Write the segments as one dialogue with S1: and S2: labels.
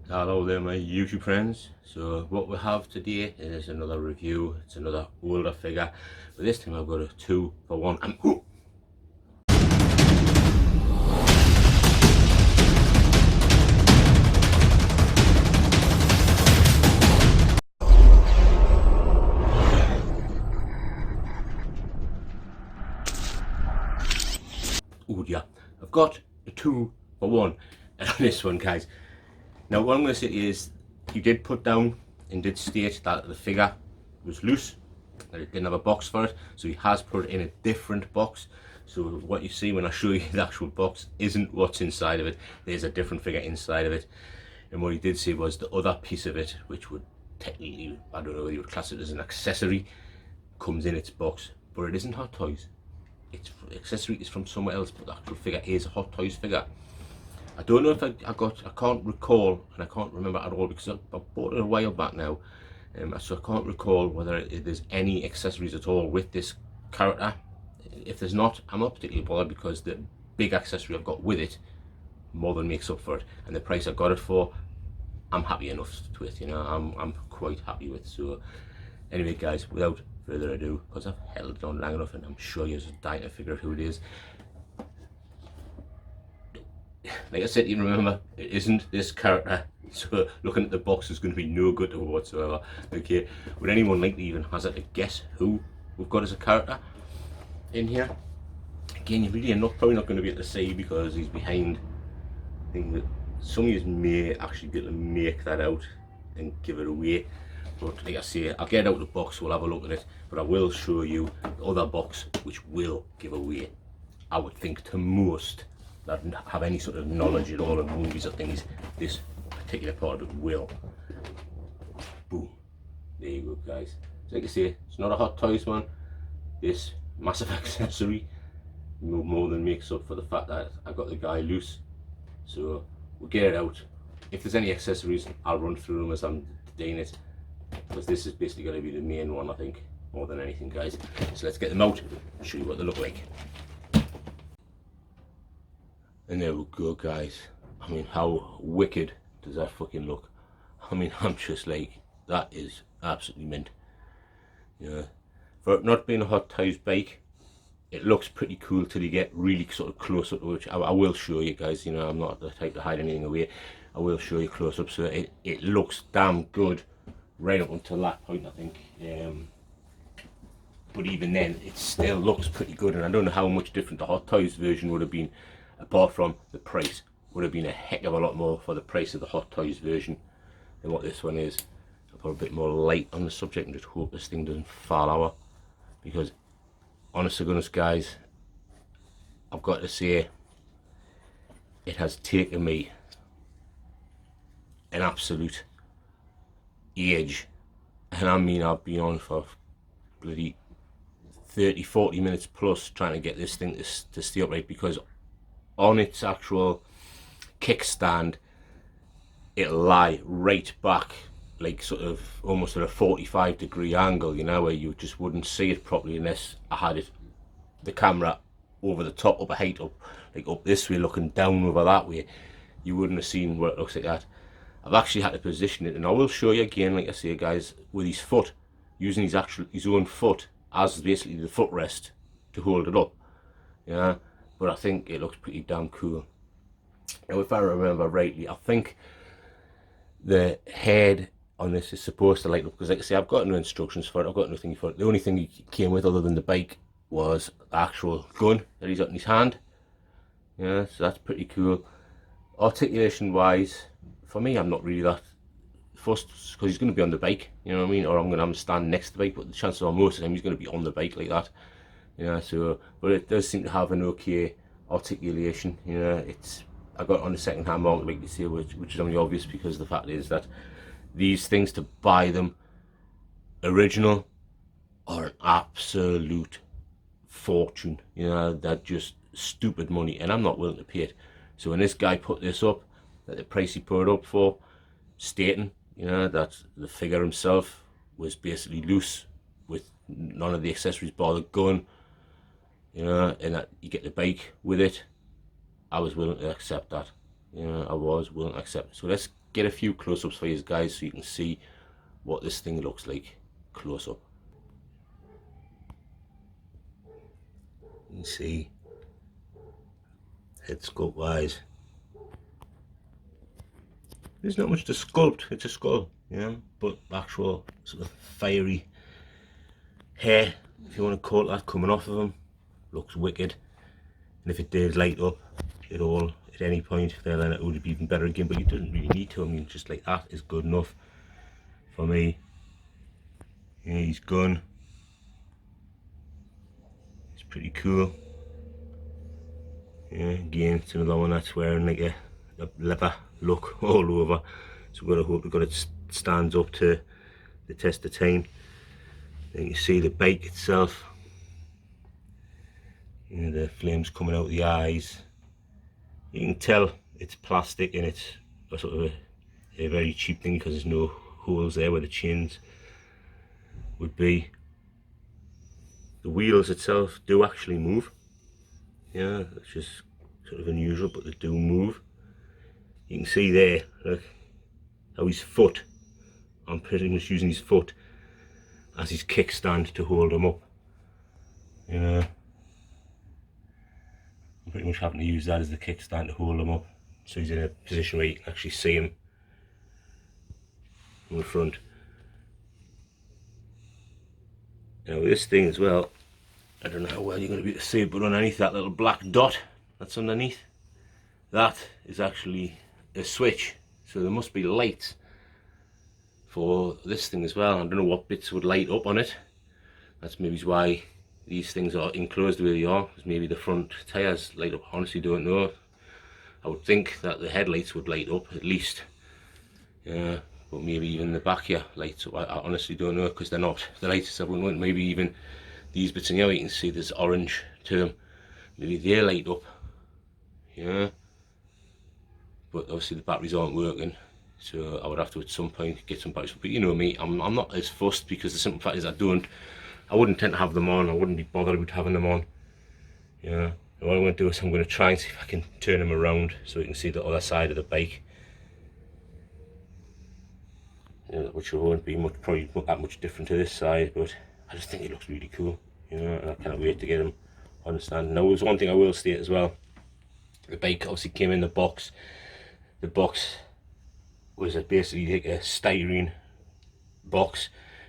S1: Hello there my YouTube friends. So what we have today is another review. It's another older figure, but this time I've got a 2-for-1. Oh yeah, I've got a 2-for-1 and on this one, guys. Now what I'm going to say is, he did put down and did state that the figure was loose, that it didn't have a box for it, so he has put it in a different box. So what you see when I show you the actual box isn't what's inside of it. There's a different figure inside of it. And what he did say was the other piece of it, which would technically, I don't know whether you would class it as an accessory, comes in its box, but it isn't Hot Toys. Its accessory is from somewhere else, but the actual figure is a Hot Toys figure. I don't know if I can't recall, and I can't remember at all because I bought it a while back now. So I can't recall whether there's any accessories at all with this character. If there's not, I'm not particularly bothered because the big accessory I've got with it more than makes up for it, and the price I got it for, I'm happy enough with. You know, I'm quite happy with. So anyway, guys, without further ado, because I've held it on long enough, and I'm sure you're just dying to figure out who it is. Like I said, you remember, it isn't this character, so looking at the box is going to be no good to her whatsoever. Okay, would anyone like to even hazard a guess who we've got as a character in here? Again, you really are probably not going to be able to see because he's behind things that some of you may actually be able to make that out and give it away. But like I say, I'll get out the box, we'll have a look at it, but I will show you the other box which will give away, I would think, to most that have any sort of knowledge at all of movies or things, this particular part of it will. Boom. There you go, guys. So like I say, it's not a Hot Toys one. This massive accessory more than makes up for the fact that I got the guy loose. So we'll get it out. If there's any accessories, I'll run through them as I'm doing it, because this is basically going to be the main one, I think, more than anything, guys. So let's get them out and show you what they look like. And there we go, guys. I mean, how wicked does that fucking look? I mean, I'm just like, that is absolutely mint. You know, for it not being a Hot Toys bike, it looks pretty cool till you get really sort of close up, which I will show you guys. You know, I'm not the type to hide anything away. I will show you close up, so it looks damn good right up until that point, I think. But even then, it still looks pretty good, and I don't know how much different the Hot Toys version would have been, apart from the price. Would have been a heck of a lot more for the price of the Hot Toys version than what this one is. I'll put a bit more light on the subject and just hope this thing doesn't fall over, because honest to goodness, guys, I've got to say, it has taken me an absolute age, and I mean, I've been on for bloody 30-40 minutes plus trying to get this thing to stay upright, because on its actual kickstand it'll lie right back, like sort of almost at a 45-degree angle, you know, where you just wouldn't see it properly unless I had it, the camera, over the top, up a height, up like up this way, looking down over that way. You wouldn't have seen where it looks like that. I've actually had to position it, and I will show you again, like I say, guys, with his foot, using his own foot as basically the footrest to hold it up. Yeah, but I think it looks pretty damn cool. Now, if I remember rightly, I think the head on this is supposed to light up, because like I say, I've got no instructions for it, I've got nothing for it. The only thing he came with other than the bike was the actual gun that he's got in his hand. Yeah, so that's pretty cool. Articulation wise, for me, I'm not really that fussed, because he's going to be on the bike, you know what I mean, or I'm going to have him stand next to the bike, but the chances are most of the time he's going to be on the bike like that. Yeah, so, but it does seem to have an okay articulation. You know, it's, I got it on the second hand market, like you say, which is only obvious because the fact is that these things, to buy them original, are an absolute fortune. You know, they're just stupid money, and I'm not willing to pay it. So when this guy put this up, at the price he put it up for, stating, you know, that the figure himself was basically loose with none of the accessories bar the gun, you know, and that you get the bike with it, I was willing to accept that. I was willing to accept it. So let's get a few close-ups for you guys so you can see what this thing looks like close up. You can see head sculpt wise, there's not much to sculpt. It's a skull, but actual sort of fiery hair, if you want to call it that, coming off of him looks wicked. And if it did light up at all at any point, then it would be even better again, but it doesn't really need to. I mean, just like that is good enough for me. He's gun, it's pretty cool. Again, it's another one that's wearing like a leather look all over, so we've got to hope that it stands up to the test of time. Then you see the bike itself, the flames coming out of the eyes. You can tell it's plastic and it's a sort of a very cheap thing because there's no holes there where the chains would be. The wheels itself do actually move. It's just sort of unusual, but they do move. You can see there, look, how his foot, I'm pretty much using his foot as his kickstand to hold him up. I'm pretty much having to use that as the kickstand to hold him up, so he's in a position where you can actually see him in the front. Now with this thing as well, I don't know how well you're going to be able to see it, but underneath that little black dot that's underneath, that is actually a switch. So there must be lights for this thing as well. I don't know what bits would light up on it. That's maybe why these things are enclosed the way they are, because maybe the front tyres light up. Honestly don't know. I would think that the headlights would light up at least. But maybe even the back here lights up. I honestly don't know, because they're not the lights I wouldn't want. Maybe even these bits in here, you can see there's orange to them. Maybe they light up. But obviously the batteries aren't working, so I would have to at some point get some batteries. But you know me, I'm not as fussed, because the simple fact is I wouldn't tend to have them on. I wouldn't be bothered with having them on. What I'm going to do is I'm going to try and see if I can turn them around so you can see the other side of the bike. Which won't be probably not that much different to this side, but I just think it looks really cool, and I can't wait to get them on the stand. Now there's one thing I will state as well. The bike obviously came in the box. The box was basically like a styrene box,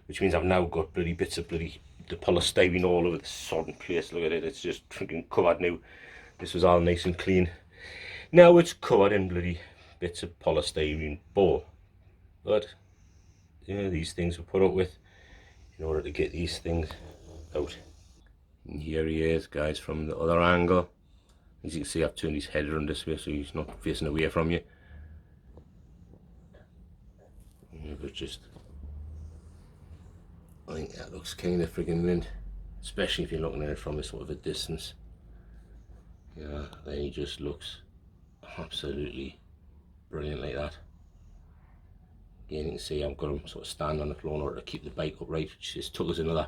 S1: which means I've now got bloody bits of the polystyrene all over the sodden place. Look at it, it's just freaking covered now. This was all nice and clean. Now it's covered in bloody bits of polystyrene ball. But these things were put up with in order to get these things out. And here he is, guys, from the other angle. As you can see, I've turned his head around this way so he's not facing away from you. But I think that looks kind of friggin' mint, especially if you're looking at it from a sort of a distance. Then he just looks absolutely brilliant like that. Again, you can see I've got him sort of stand on the floor in order to keep the bike upright, which just took us another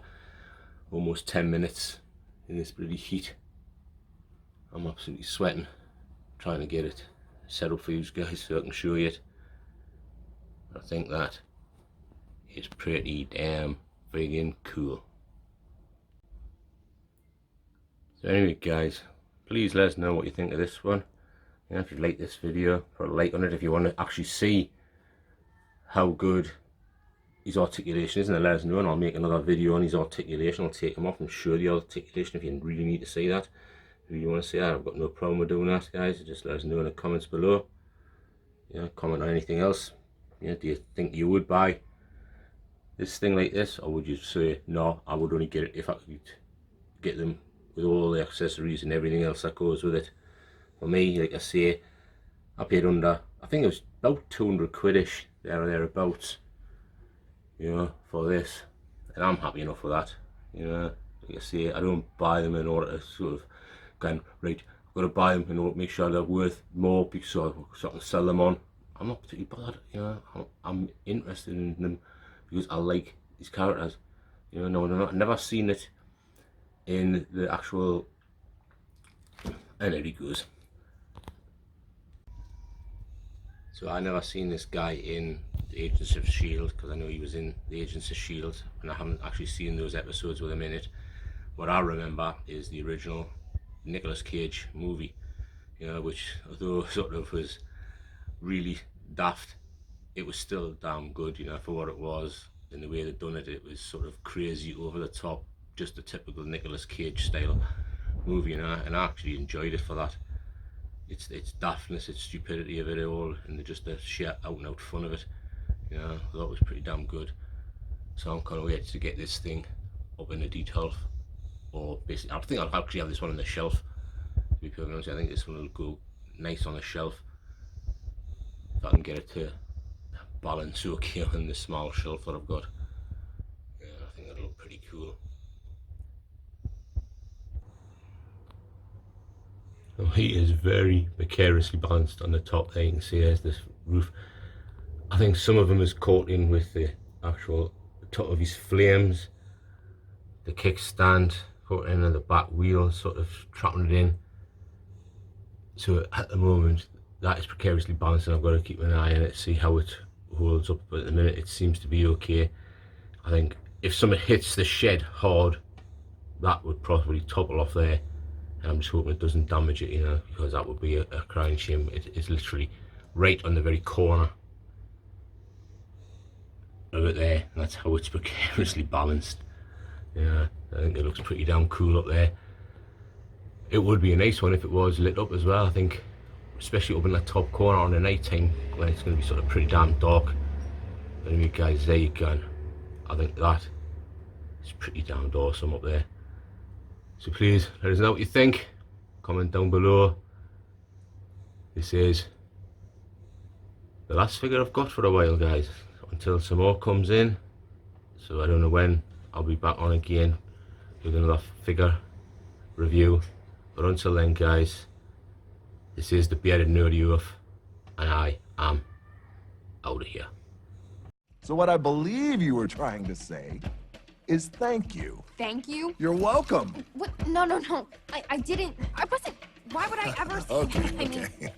S1: almost 10 minutes in this bloody heat. I'm absolutely sweating trying to get it set up for you guys so I can show you it. I think that is pretty damn friggin' cool. So anyway guys, please let us know what you think of this one. If you like this video, put a like on it. If you want to actually see how good his articulation is, and let us know, and I'll make another video on his articulation. I'll take him off and show the articulation if you really need to see that. If you want to see that, I've got no problem with doing that, guys. Just let us know in the comments below. Comment on anything else. Do you think you would buy this thing like this, or would you say no, I would only get it if I could get them with all the accessories and everything else that goes with it? For me, like I say, I paid under, I think it was about 200 quid-ish, there or thereabouts, for this, and I'm happy enough with that. Like I say, I don't buy them in order to sort of go, right, I've got to buy them in order to make sure they're worth more because so I can sell them on. I'm not particularly bothered, I'm interested in them because I like these characters. No, I've never seen it in the actual, and there he goes. So I never seen this guy in the Agents of S.H.I.E.L.D. because I know he was in the Agents of S.H.I.E.L.D. and I haven't actually seen those episodes with him in it. What I remember is the original Nicolas Cage movie, you know, which although sort of was really daft, it was still damn good, you know, for what it was. In the way they'd done it, it was sort of crazy, over the top, just a typical Nicolas Cage style movie, you know, and I actually enjoyed it for that. It's daftness, it's stupidity of it all, and just the sheer out and out fun of it, you know. I thought it was pretty damn good. So I'm kind of waiting to get this thing up in a detail, or basically I think I'll actually have this one on the shelf, to be perfectly honest. I think this one will go nice on the shelf if I can get it to balance okay on the small shelf that I've got. Yeah, I think that'll look pretty cool. The heat is very precariously balanced on the top there. You can see there's this roof. I think some of them is caught in with the actual top of his flames. The kickstand caught in the back wheel, sort of trapping it in. So at the moment that is precariously balanced, and I've got to keep an eye on it, see how it holds up. But at the minute it seems to be okay. I think if something hits the shed hard, that would probably topple off there. And I'm just hoping it doesn't damage it, you know, because that would be a crying shame. It's literally right on the very corner of it there, and that's how it's precariously balanced. Yeah, I think it looks pretty damn cool up there. It would be a nice one if it was lit up as well. I think, especially up in that top corner on the night time when it's going to be sort of pretty damn dark. Anyway guys, there you go. I think that is pretty damn awesome up there. So please let us know what you think. Comment down below. This is the last figure I've got for a while, guys, until some more comes in. So I don't know when I'll be back on again with another figure review. But until then, guys, this is the Bearded Nerdy Youth, and I am out of here.
S2: So what I believe you were trying to say is thank you.
S3: Thank you?
S2: You're welcome.
S3: What? No. I didn't. I wasn't. Why would I ever say
S2: Okay,
S3: that? I mean,
S2: okay.